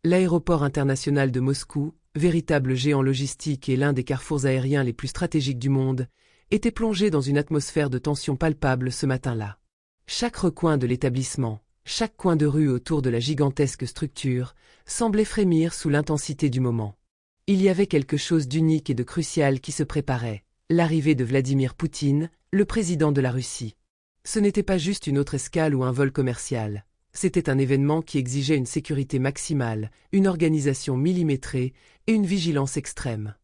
L'aéroport international de Moscou, véritable géant logistique et l'un des carrefours aériens les plus stratégiques du monde, était plongé dans une atmosphère de tension palpable ce matin-là. Chaque recoin de l'établissement, chaque coin de rue autour de la gigantesque structure, semblait frémir sous l'intensité du moment. Il y avait quelque chose d'unique et de crucial qui se préparait, l'arrivée de Vladimir Poutine, le président de la Russie. Ce n'était pas juste une autre escale ou un vol commercial. C'était un événement qui exigeait une sécurité maximale, une organisation millimétrée et une vigilance extrême.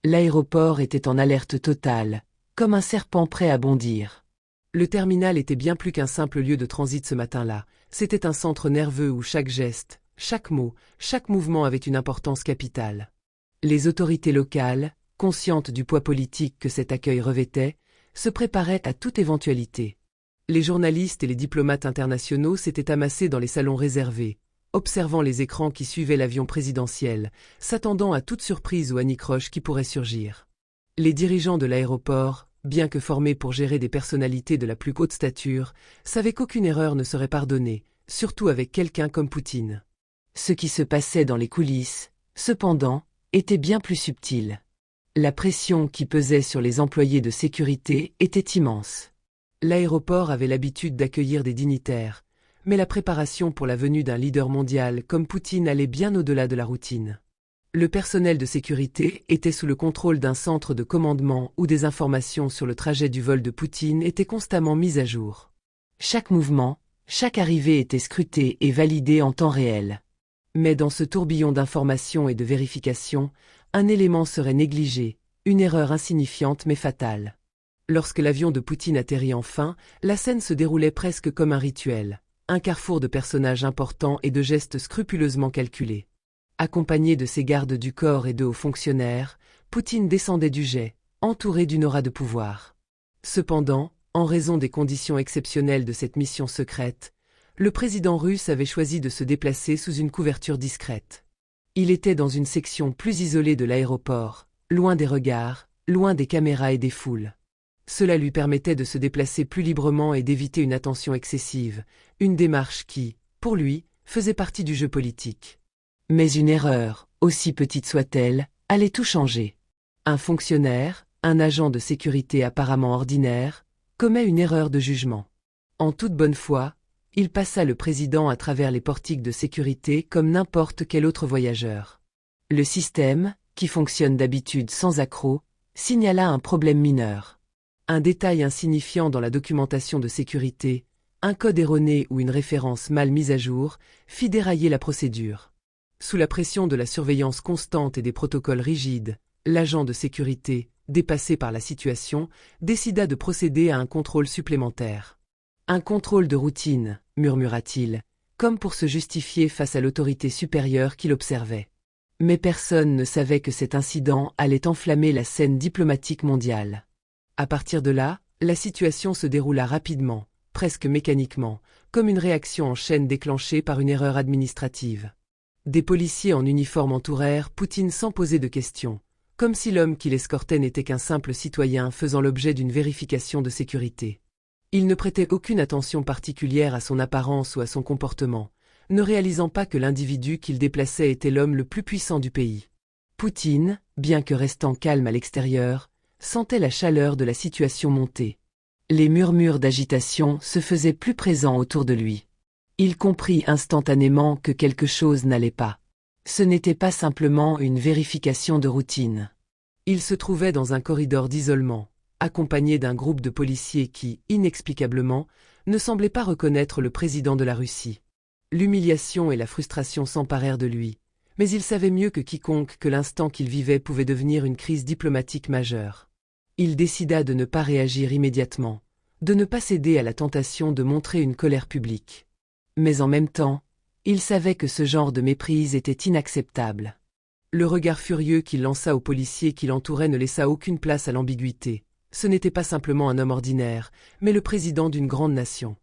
L'aéroport était en alerte totale, comme un serpent prêt à bondir. Le terminal était bien plus qu'un simple lieu de transit ce matin-là. C'était un centre nerveux où chaque geste, chaque mot, chaque mouvement avait une importance capitale. Les autorités locales, conscientes du poids politique que cet accueil revêtait, se préparaient à toute éventualité. Les journalistes et les diplomates internationaux s'étaient amassés dans les salons réservés, observant les écrans qui suivaient l'avion présidentiel, s'attendant à toute surprise ou anicroche qui pourrait surgir. Les dirigeants de l'aéroport, bien que formés pour gérer des personnalités de la plus haute stature, savaient qu'aucune erreur ne serait pardonnée, surtout avec quelqu'un comme Poutine. Ce qui se passait dans les coulisses, cependant, était bien plus subtil. La pression qui pesait sur les employés de sécurité était immense. L'aéroport avait l'habitude d'accueillir des dignitaires, mais la préparation pour la venue d'un leader mondial comme Poutine allait bien au-delà de la routine. Le personnel de sécurité était sous le contrôle d'un centre de commandement où des informations sur le trajet du vol de Poutine étaient constamment mises à jour. Chaque mouvement, chaque arrivée était scrutée et validée en temps réel. Mais dans ce tourbillon d'informations et de vérifications, un élément serait négligé, une erreur insignifiante mais fatale. Lorsque l'avion de Poutine atterrit enfin, la scène se déroulait presque comme un rituel, un carrefour de personnages importants et de gestes scrupuleusement calculés. Accompagné de ses gardes du corps et de hauts fonctionnaires, Poutine descendait du jet, entouré d'une aura de pouvoir. Cependant, en raison des conditions exceptionnelles de cette mission secrète, le président russe avait choisi de se déplacer sous une couverture discrète. Il était dans une section plus isolée de l'aéroport, loin des regards, loin des caméras et des foules. Cela lui permettait de se déplacer plus librement et d'éviter une attention excessive, une démarche qui, pour lui, faisait partie du jeu politique. Mais une erreur, aussi petite soit-elle, allait tout changer. Un fonctionnaire, un agent de sécurité apparemment ordinaire, commet une erreur de jugement. En toute bonne foi, il passa le président à travers les portiques de sécurité comme n'importe quel autre voyageur. Le système, qui fonctionne d'habitude sans accroc, signala un problème mineur. Un détail insignifiant dans la documentation de sécurité, un code erroné ou une référence mal mise à jour, fit dérailler la procédure. Sous la pression de la surveillance constante et des protocoles rigides, l'agent de sécurité, dépassé par la situation, décida de procéder à un contrôle supplémentaire. Un contrôle de routine, murmura-t-il, comme pour se justifier face à l'autorité supérieure qui l'observait. Mais personne ne savait que cet incident allait enflammer la scène diplomatique mondiale. À partir de là, la situation se déroula rapidement, presque mécaniquement, comme une réaction en chaîne déclenchée par une erreur administrative. Des policiers en uniforme entourèrent Poutine sans poser de questions, comme si l'homme qui l'escortait n'était qu'un simple citoyen faisant l'objet d'une vérification de sécurité. Ils ne prêtaient aucune attention particulière à son apparence ou à son comportement, ne réalisant pas que l'individu qu'il déplaçait était l'homme le plus puissant du pays. Poutine, bien que restant calme à l'extérieur, sentait la chaleur de la situation monter. Les murmures d'agitation se faisaient plus présents autour de lui. Il comprit instantanément que quelque chose n'allait pas. Ce n'était pas simplement une vérification de routine. Il se trouvait dans un corridor d'isolement, accompagné d'un groupe de policiers qui, inexplicablement, ne semblaient pas reconnaître le président de la Russie. L'humiliation et la frustration s'emparèrent de lui, mais il savait mieux que quiconque que l'instant qu'il vivait pouvait devenir une crise diplomatique majeure. Il décida de ne pas réagir immédiatement, de ne pas céder à la tentation de montrer une colère publique. Mais en même temps, il savait que ce genre de méprise était inacceptable. Le regard furieux qu'il lança aux policiers qui l'entouraient ne laissa aucune place à l'ambiguïté. Ce n'était pas simplement un homme ordinaire, mais le président d'une grande nation.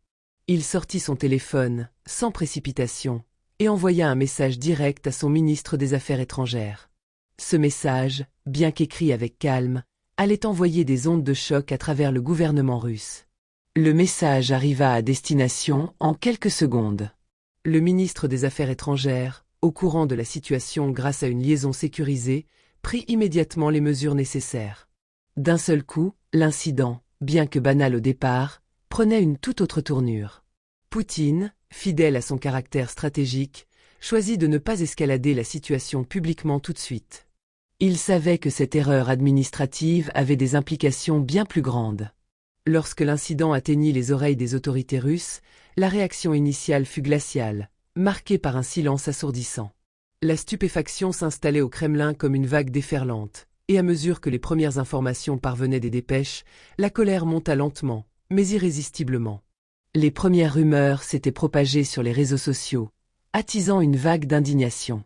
Il sortit son téléphone, sans précipitation, et envoya un message direct à son ministre des Affaires étrangères. Ce message, bien qu'écrit avec calme, allait envoyer des ondes de choc à travers le gouvernement russe. Le message arriva à destination en quelques secondes. Le ministre des Affaires étrangères, au courant de la situation grâce à une liaison sécurisée, prit immédiatement les mesures nécessaires. D'un seul coup, l'incident, bien que banal au départ, prenait une toute autre tournure. Poutine, fidèle à son caractère stratégique, choisit de ne pas escalader la situation publiquement tout de suite. Il savait que cette erreur administrative avait des implications bien plus grandes. Lorsque l'incident atteignit les oreilles des autorités russes, la réaction initiale fut glaciale, marquée par un silence assourdissant. La stupéfaction s'installait au Kremlin comme une vague déferlante, et à mesure que les premières informations parvenaient des dépêches, la colère monta lentement, mais irrésistiblement. Les premières rumeurs s'étaient propagées sur les réseaux sociaux, attisant une vague d'indignation.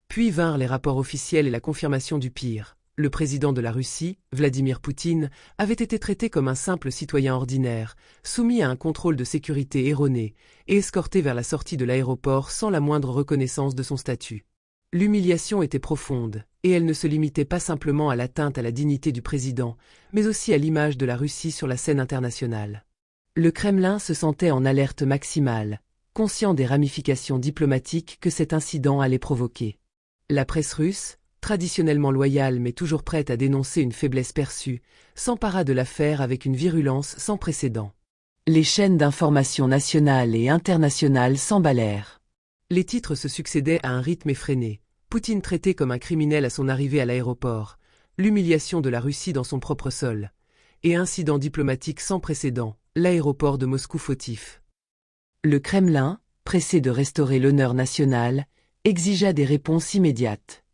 Puis vinrent les rapports officiels et la confirmation du pire. Le président de la Russie, Vladimir Poutine, avait été traité comme un simple citoyen ordinaire, soumis à un contrôle de sécurité erroné, et escorté vers la sortie de l'aéroport sans la moindre reconnaissance de son statut. L'humiliation était profonde, et elle ne se limitait pas simplement à l'atteinte à la dignité du président, mais aussi à l'image de la Russie sur la scène internationale. Le Kremlin se sentait en alerte maximale, conscient des ramifications diplomatiques que cet incident allait provoquer. La presse russe, traditionnellement loyale mais toujours prête à dénoncer une faiblesse perçue, s'empara de l'affaire avec une virulence sans précédent. Les chaînes d'information nationales et internationales s'emballèrent. Les titres se succédaient à un rythme effréné. Poutine traité comme un criminel à son arrivée à l'aéroport, l'humiliation de la Russie dans son propre sol, et incident diplomatique sans précédent, l'aéroport de Moscou fautif. Le Kremlin, pressé de restaurer l'honneur national, exigea des réponses immédiates.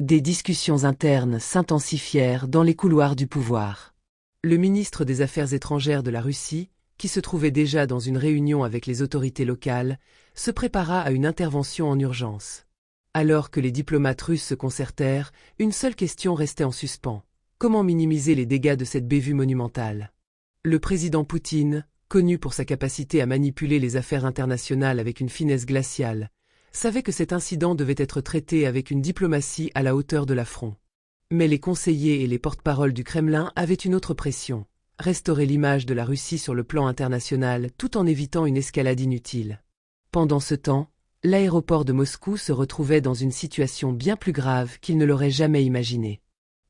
Des discussions internes s'intensifièrent dans les couloirs du pouvoir. Le ministre des Affaires étrangères de la Russie, qui se trouvait déjà dans une réunion avec les autorités locales, se prépara à une intervention en urgence. Alors que les diplomates russes se concertèrent, une seule question restait en suspens. Comment minimiser les dégâts de cette bévue monumentale? Le président Poutine, connu pour sa capacité à manipuler les affaires internationales avec une finesse glaciale, savait que cet incident devait être traité avec une diplomatie à la hauteur de l'affront. Mais les conseillers et les porte-paroles du Kremlin avaient une autre pression: restaurer l'image de la Russie sur le plan international tout en évitant une escalade inutile. Pendant ce temps, l'aéroport de Moscou se retrouvait dans une situation bien plus grave qu'il ne l'aurait jamais imaginé.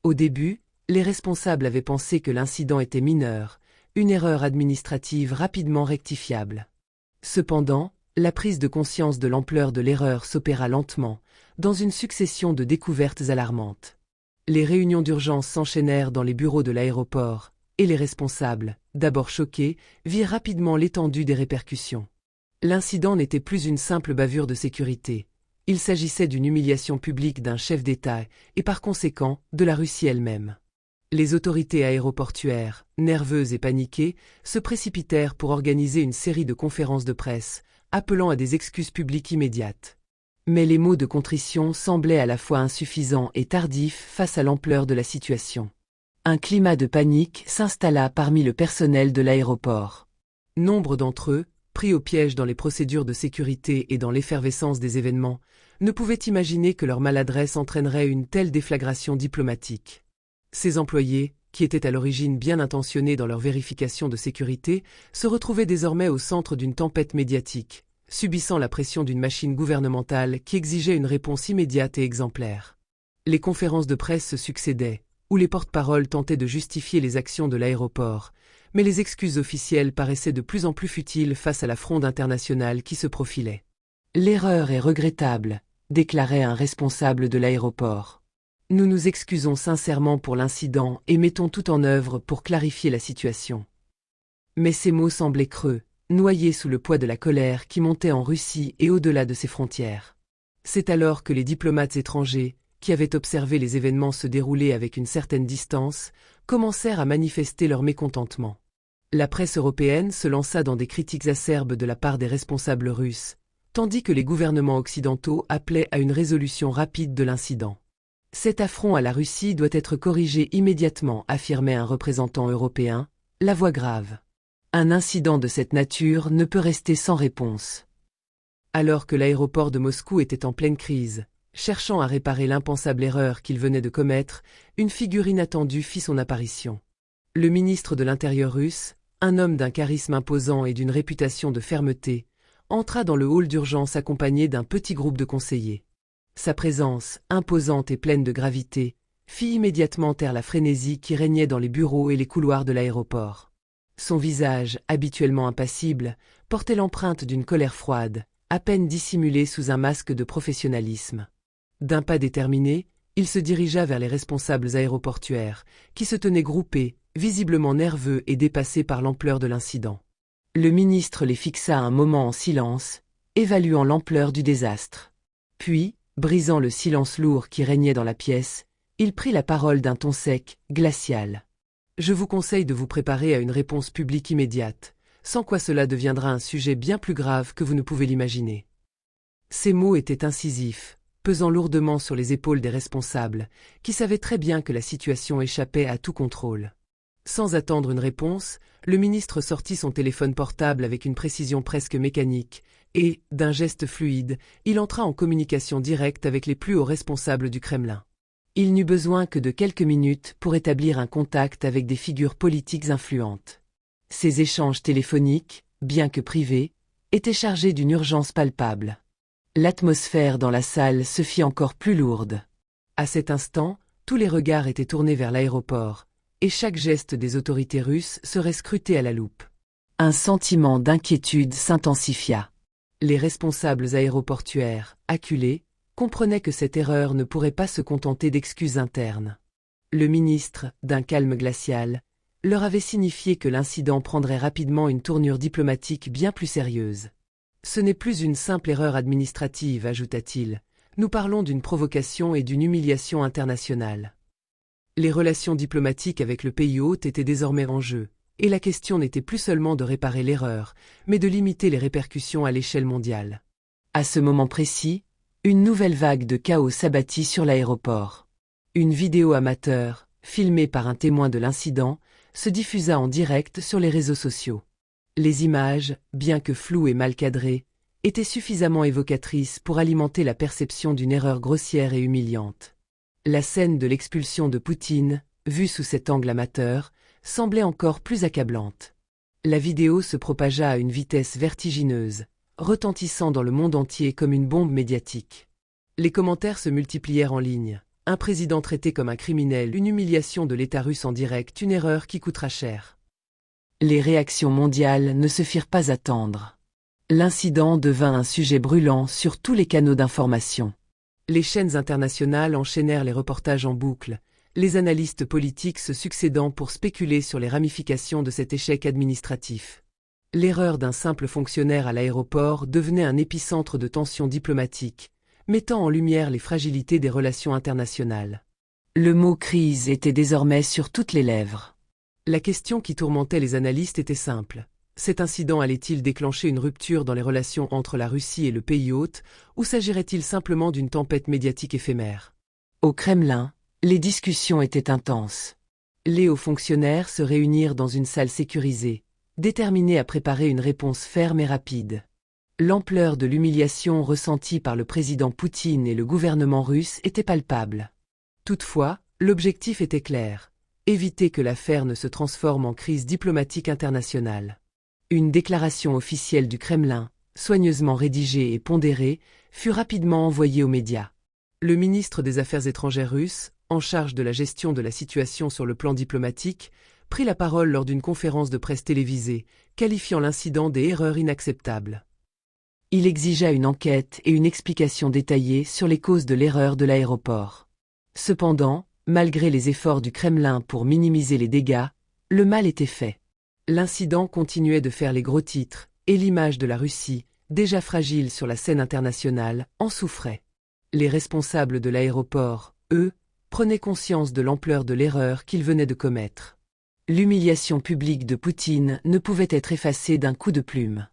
Au début, les responsables avaient pensé que l'incident était mineur, une erreur administrative rapidement rectifiable. Cependant, la prise de conscience de l'ampleur de l'erreur s'opéra lentement, dans une succession de découvertes alarmantes. Les réunions d'urgence s'enchaînèrent dans les bureaux de l'aéroport, et les responsables, d'abord choqués, virent rapidement l'étendue des répercussions. L'incident n'était plus une simple bavure de sécurité. Il s'agissait d'une humiliation publique d'un chef d'État et par conséquent de la Russie elle-même. Les autorités aéroportuaires, nerveuses et paniquées, se précipitèrent pour organiser une série de conférences de presse, appelant à des excuses publiques immédiates. Mais les mots de contrition semblaient à la fois insuffisants et tardifs face à l'ampleur de la situation. Un climat de panique s'installa parmi le personnel de l'aéroport. Nombre d'entre eux, pris au piège dans les procédures de sécurité et dans l'effervescence des événements, ne pouvaient imaginer que leur maladresse entraînerait une telle déflagration diplomatique. Ces employés, qui étaient à l'origine bien intentionnés dans leur vérification de sécurité, se retrouvaient désormais au centre d'une tempête médiatique, subissant la pression d'une machine gouvernementale qui exigeait une réponse immédiate et exemplaire. Les conférences de presse se succédaient, où les porte-paroles tentaient de justifier les actions de l'aéroport, mais les excuses officielles paraissaient de plus en plus futiles face à la fronde internationale qui se profilait. « L'erreur est regrettable », déclarait un responsable de l'aéroport. « Nous nous excusons sincèrement pour l'incident et mettons tout en œuvre pour clarifier la situation. » Mais ces mots semblaient creux, noyés sous le poids de la colère qui montait en Russie et au-delà de ses frontières. C'est alors que les diplomates étrangers, qui avaient observé les événements se dérouler avec une certaine distance, commencèrent à manifester leur mécontentement. La presse européenne se lança dans des critiques acerbes de la part des responsables russes, tandis que les gouvernements occidentaux appelaient à une résolution rapide de l'incident. Cet affront à la Russie doit être corrigé immédiatement, affirmait un représentant européen, la voix grave. Un incident de cette nature ne peut rester sans réponse. Alors que l'aéroport de Moscou était en pleine crise, cherchant à réparer l'impensable erreur qu'il venait de commettre, une figure inattendue fit son apparition. Le ministre de l'Intérieur russe, un homme d'un charisme imposant et d'une réputation de fermeté, entra dans le hall d'urgence accompagné d'un petit groupe de conseillers. Sa présence, imposante et pleine de gravité, fit immédiatement taire la frénésie qui régnait dans les bureaux et les couloirs de l'aéroport. Son visage, habituellement impassible, portait l'empreinte d'une colère froide, à peine dissimulée sous un masque de professionnalisme. D'un pas déterminé, il se dirigea vers les responsables aéroportuaires, qui se tenaient groupés, visiblement nerveux et dépassés par l'ampleur de l'incident. Le ministre les fixa un moment en silence, évaluant l'ampleur du désastre. Puis, brisant le silence lourd qui régnait dans la pièce, il prit la parole d'un ton sec, glacial. « Je vous conseille de vous préparer à une réponse publique immédiate, sans quoi cela deviendra un sujet bien plus grave que vous ne pouvez l'imaginer. » Ces mots étaient incisifs, pesant lourdement sur les épaules des responsables, qui savaient très bien que la situation échappait à tout contrôle. Sans attendre une réponse, le ministre sortit son téléphone portable avec une précision presque mécanique, et, d'un geste fluide, il entra en communication directe avec les plus hauts responsables du Kremlin. Il n'eut besoin que de quelques minutes pour établir un contact avec des figures politiques influentes. Ces échanges téléphoniques, bien que privés, étaient chargés d'une urgence palpable. L'atmosphère dans la salle se fit encore plus lourde. À cet instant, tous les regards étaient tournés vers l'aéroport, et chaque geste des autorités russes serait scruté à la loupe. Un sentiment d'inquiétude s'intensifia. Les responsables aéroportuaires, acculés, comprenaient que cette erreur ne pourrait pas se contenter d'excuses internes. Le ministre, d'un calme glacial, leur avait signifié que l'incident prendrait rapidement une tournure diplomatique bien plus sérieuse. « Ce n'est plus une simple erreur administrative, ajouta-t-il. Nous parlons d'une provocation et d'une humiliation internationale. » Les relations diplomatiques avec le pays hôte étaient désormais en jeu, et la question n'était plus seulement de réparer l'erreur, mais de limiter les répercussions à l'échelle mondiale. À ce moment précis, une nouvelle vague de chaos s'abattit sur l'aéroport. Une vidéo amateur, filmée par un témoin de l'incident, se diffusa en direct sur les réseaux sociaux. Les images, bien que floues et mal cadrées, étaient suffisamment évocatrices pour alimenter la perception d'une erreur grossière et humiliante. La scène de l'expulsion de Poutine, vue sous cet angle amateur, semblait encore plus accablante. La vidéo se propagea à une vitesse vertigineuse, retentissant dans le monde entier comme une bombe médiatique. Les commentaires se multiplièrent en ligne. Un président traité comme un criminel, une humiliation de l'État russe en direct, une erreur qui coûtera cher. Les réactions mondiales ne se firent pas attendre. L'incident devint un sujet brûlant sur tous les canaux d'information. Les chaînes internationales enchaînèrent les reportages en boucle, les analystes politiques se succédant pour spéculer sur les ramifications de cet échec administratif. L'erreur d'un simple fonctionnaire à l'aéroport devenait un épicentre de tensions diplomatiques, mettant en lumière les fragilités des relations internationales. Le mot « crise » était désormais sur toutes les lèvres. La question qui tourmentait les analystes était simple. Cet incident allait-il déclencher une rupture dans les relations entre la Russie et le pays hôte, ou s'agirait-il simplement d'une tempête médiatique éphémère? Au Kremlin, les discussions étaient intenses. Les hauts fonctionnaires se réunirent dans une salle sécurisée, déterminés à préparer une réponse ferme et rapide. L'ampleur de l'humiliation ressentie par le président Poutine et le gouvernement russe était palpable. Toutefois, l'objectif était clair, éviter que l'affaire ne se transforme en crise diplomatique internationale. Une déclaration officielle du Kremlin, soigneusement rédigée et pondérée, fut rapidement envoyée aux médias. Le ministre des Affaires étrangères russe, en charge de la gestion de la situation sur le plan diplomatique, prit la parole lors d'une conférence de presse télévisée, qualifiant l'incident des erreurs inacceptables. Il exigea une enquête et une explication détaillée sur les causes de l'erreur de l'aéroport. Cependant, malgré les efforts du Kremlin pour minimiser les dégâts, le mal était fait. L'incident continuait de faire les gros titres, et l'image de la Russie, déjà fragile sur la scène internationale, en souffrait. Les responsables de l'aéroport, eux, prenaient conscience de l'ampleur de l'erreur qu'ils venaient de commettre. L'humiliation publique de Poutine ne pouvait être effacée d'un coup de plume.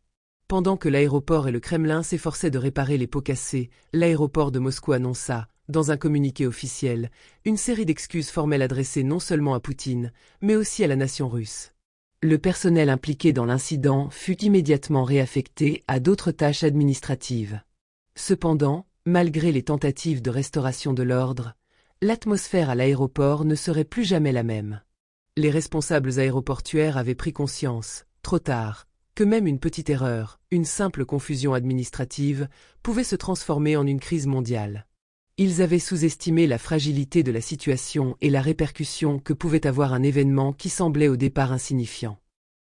Pendant que l'aéroport et le Kremlin s'efforçaient de réparer les pots cassés, l'aéroport de Moscou annonça, dans un communiqué officiel, une série d'excuses formelles adressées non seulement à Poutine, mais aussi à la nation russe. Le personnel impliqué dans l'incident fut immédiatement réaffecté à d'autres tâches administratives. Cependant, malgré les tentatives de restauration de l'ordre, l'atmosphère à l'aéroport ne serait plus jamais la même. Les responsables aéroportuaires avaient pris conscience, trop tard, que même une petite erreur, une simple confusion administrative, pouvait se transformer en une crise mondiale. Ils avaient sous-estimé la fragilité de la situation et la répercussion que pouvait avoir un événement qui semblait au départ insignifiant.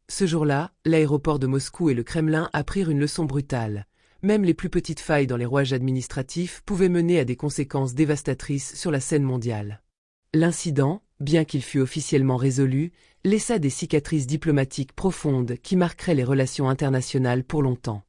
Ce jour-là, l'aéroport de Moscou et le Kremlin apprirent une leçon brutale. Même les plus petites failles dans les rouages administratifs pouvaient mener à des conséquences dévastatrices sur la scène mondiale. L'incident, bien qu'il fût officiellement résolu, laissa des cicatrices diplomatiques profondes qui marqueraient les relations internationales pour longtemps.